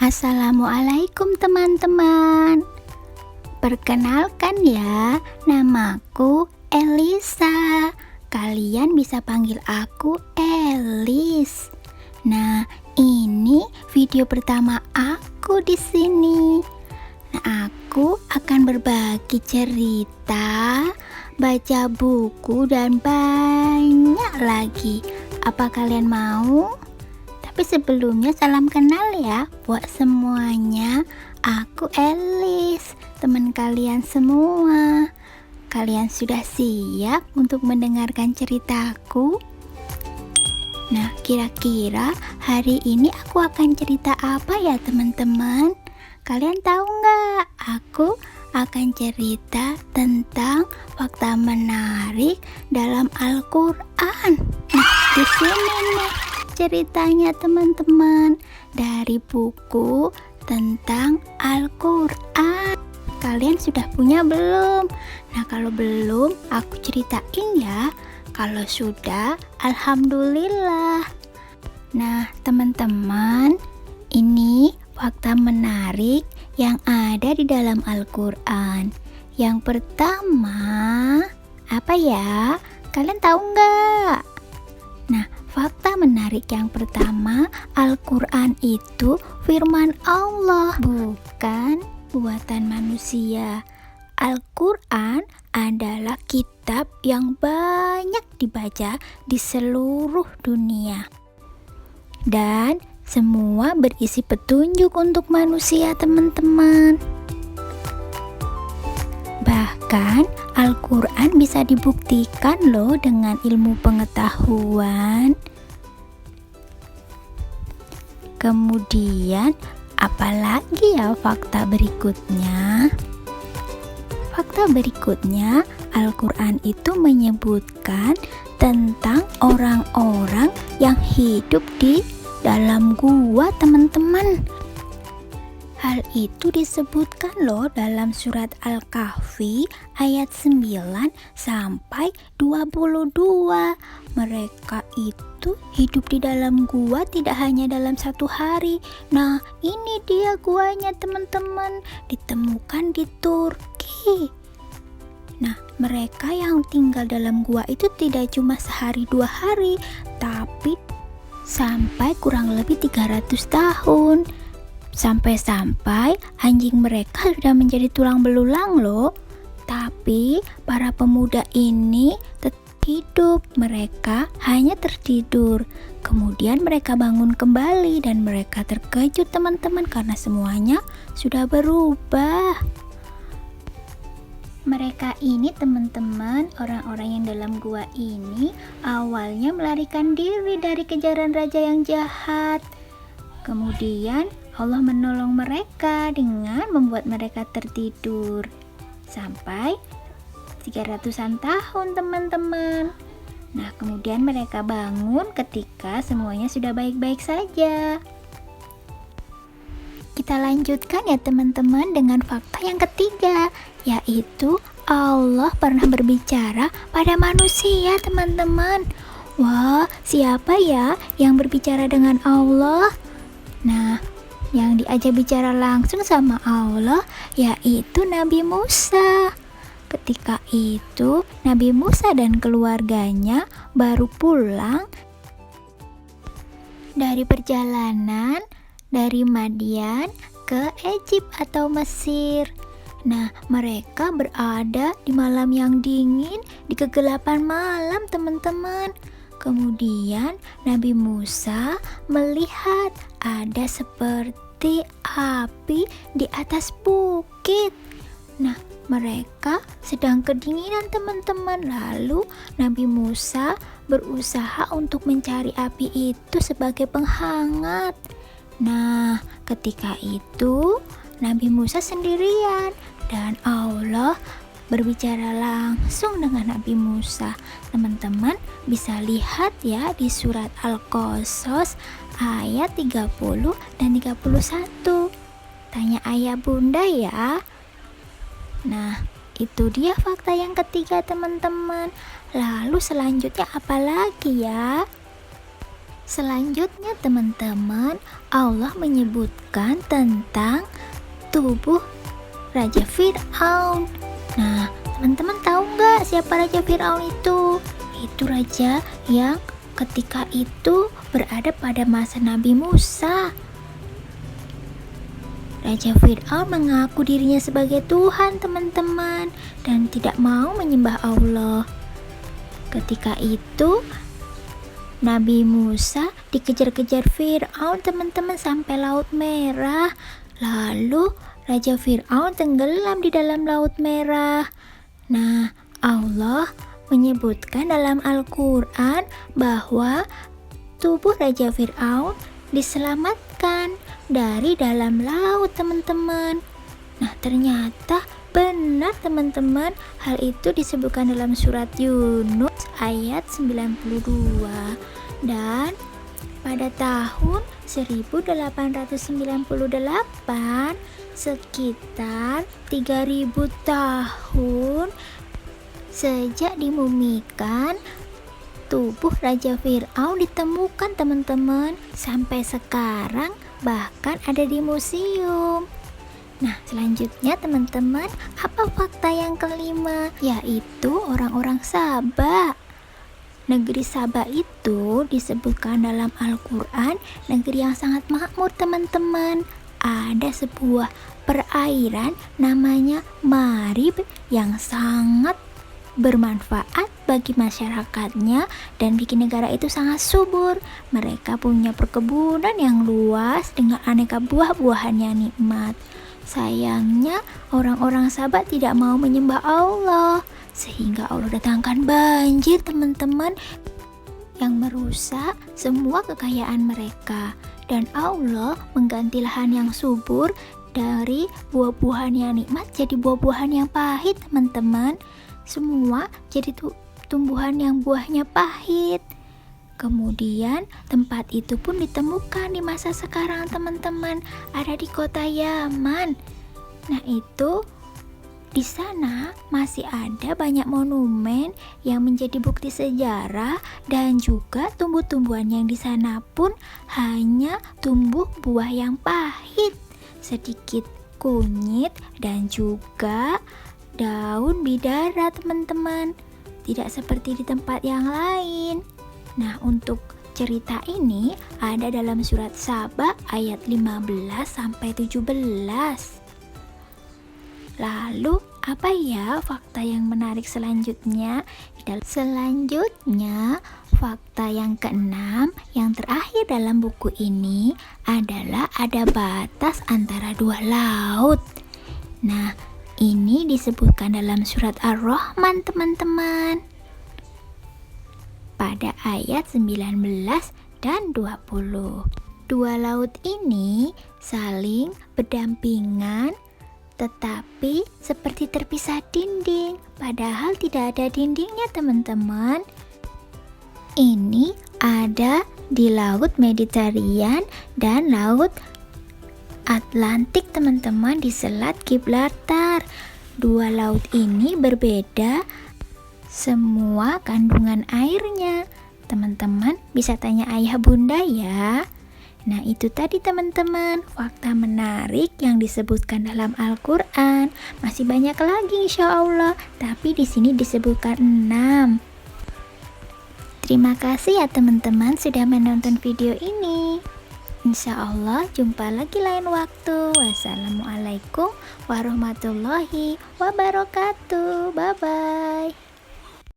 Assalamualaikum teman-teman. Perkenalkan ya, namaku Elisa. Kalian bisa panggil aku Elis. Nah, ini video pertama aku di sini. Nah, aku akan berbagi cerita, baca buku dan banyak lagi. Apa kalian mau? Tapi sebelumnya salam kenal ya buat semuanya. Aku Elis, teman kalian semua. Kalian sudah siap untuk mendengarkan ceritaku? Nah, kira-kira hari ini aku akan cerita apa ya teman-teman? Kalian tahu nggak? Aku akan cerita tentang fakta menarik dalam Al-Quran. Nah, di sini nih ceritanya teman-teman dari buku tentang Al-Quran. Kalian sudah punya belum? Nah, kalau belum aku ceritain ya. Kalau sudah, alhamdulillah. Nah, teman-teman, ini fakta menarik yang ada di dalam Al-Quran. Yang pertama, apa ya? Kalian tahu nggak? Nah, fakta menarik yang pertama, Al-Quran itu firman Allah, bukan buatan manusia. Al-Quran adalah kitab yang banyak dibaca di seluruh dunia. Dan semua berisi petunjuk untuk manusia, teman-teman. Bahkan Al-Quran bisa dibuktikan loh dengan ilmu pengetahuan. Kemudian apalagi ya fakta berikutnya? Fakta berikutnya, Al-Quran itu menyebutkan tentang orang-orang yang hidup di dalam gua, teman-teman. Hal itu disebutkan loh dalam surat Al-Kahfi ayat 9 sampai 22. Mereka itu hidup di dalam gua tidak hanya dalam satu hari. Nah, ini dia guanya teman-teman, ditemukan di Turki. Nah, mereka yang tinggal dalam gua itu tidak cuma sehari dua hari, tapi sampai kurang lebih 300 tahun. Sampai-sampai anjing mereka sudah menjadi tulang belulang loh. Tapi para pemuda ini tetap hidup. Mereka hanya tertidur. Kemudian mereka bangun kembali dan mereka terkejut teman-teman karena semuanya sudah berubah. Mereka ini teman-teman, orang-orang yang dalam gua ini awalnya melarikan diri dari kejaran raja yang jahat. Kemudian Allah menolong mereka dengan membuat mereka tertidur sampai 300-an tahun teman-teman. Nah, kemudian mereka bangun ketika semuanya sudah baik-baik saja. Kita lanjutkan ya teman-teman dengan fakta yang ketiga, yaitu Allah pernah berbicara pada manusia teman-teman. Wah, siapa ya yang berbicara dengan Allah? Nah, yang diajak bicara langsung sama Allah yaitu Nabi Musa. Ketika itu Nabi Musa dan keluarganya baru pulang dari perjalanan dari Madian ke Egypt atau Mesir. Nah, mereka berada di malam yang dingin, di kegelapan malam teman-teman. Kemudian Nabi Musa melihat ada seperti api di atas bukit. Nah, mereka sedang kedinginan teman-teman. Lalu Nabi Musa berusaha untuk mencari api itu sebagai penghangat. Nah, ketika itu Nabi Musa sendirian dan Allah berbicara langsung dengan Nabi Musa. Teman-teman bisa lihat ya di surat Al-Qasas ayat 30 dan 31. Tanya ayah bunda ya. Nah, itu dia fakta yang ketiga teman-teman. Lalu selanjutnya apa lagi ya? Selanjutnya teman-teman, Allah menyebutkan tentang tubuh Raja Fir'aun. Nah, teman-teman tahu nggak siapa Raja Fir'aun itu? Itu raja yang ketika itu berada pada masa Nabi Musa. Raja Fir'aun mengaku dirinya sebagai Tuhan teman-teman dan tidak mau menyembah Allah. Ketika itu Nabi Musa dikejar-kejar Fir'aun teman-teman sampai Laut Merah. Lalu Raja Fir'aun tenggelam di dalam Laut Merah. Nah, Allah menyebutkan dalam Al-Quran bahwa tubuh Raja Fir'aun diselamatkan dari dalam laut teman-teman. Nah, ternyata benar teman-teman, hal itu disebutkan dalam surat Yunus ayat 92. Dan pada tahun 1898, sekitar 3000 tahun sejak dimumikan, tubuh Raja Fir'aun ditemukan teman-teman. Sampai sekarang bahkan ada di museum. Nah, selanjutnya teman-teman, apa fakta yang kelima? Yaitu orang-orang Sabak. Negeri Sabak itu disebutkan dalam Al-Quran negeri yang sangat makmur teman-teman. Ada sebuah perairan namanya Marib yang sangat bermanfaat bagi masyarakatnya dan bikin negara itu sangat subur. Mereka punya perkebunan yang luas dengan aneka buah-buahan yang nikmat. Sayangnya orang-orang Sabak tidak mau menyembah Allah, sehingga Allah datangkan banjir teman-teman yang merusak semua kekayaan mereka. Dan Allah mengganti lahan yang subur dari buah-buahan yang nikmat jadi buah-buahan yang pahit teman-teman. Semua jadi tumbuhan yang buahnya pahit. Kemudian tempat itu pun ditemukan di masa sekarang teman-teman, ada di kota Yaman. Nah, itu di sana masih ada banyak monumen yang menjadi bukti sejarah, dan juga tumbuh-tumbuhan yang di sana pun hanya tumbuh buah yang pahit, sedikit kunyit dan juga daun bidara teman-teman. Tidak seperti di tempat yang lain. Nah, untuk cerita ini ada dalam surat Saba ayat 15 sampai 17. Lalu, apa ya fakta yang menarik selanjutnya? Selanjutnya, fakta yang keenam yang terakhir dalam buku ini adalah ada batas antara dua laut. Nah, ini disebutkan dalam surat Ar-Rahman teman-teman, pada ayat 19 dan 20. Dua laut ini saling berdampingan tetapi seperti terpisah dinding, padahal tidak ada dindingnya teman-teman. Ini ada di Laut Mediterania dan Laut Atlantik teman-teman, di Selat Gibraltar. Dua laut ini berbeda semua kandungan airnya. Teman-teman bisa tanya ayah bunda ya. Nah, itu tadi teman-teman fakta menarik yang disebutkan dalam Al-Quran. Masih banyak lagi insya Allah, tapi di sini disebutkan 6. Terima kasih ya teman-teman sudah menonton video ini. Insya Allah jumpa lagi lain waktu. Wassalamualaikum warahmatullahi wabarakatuh. Bye-bye.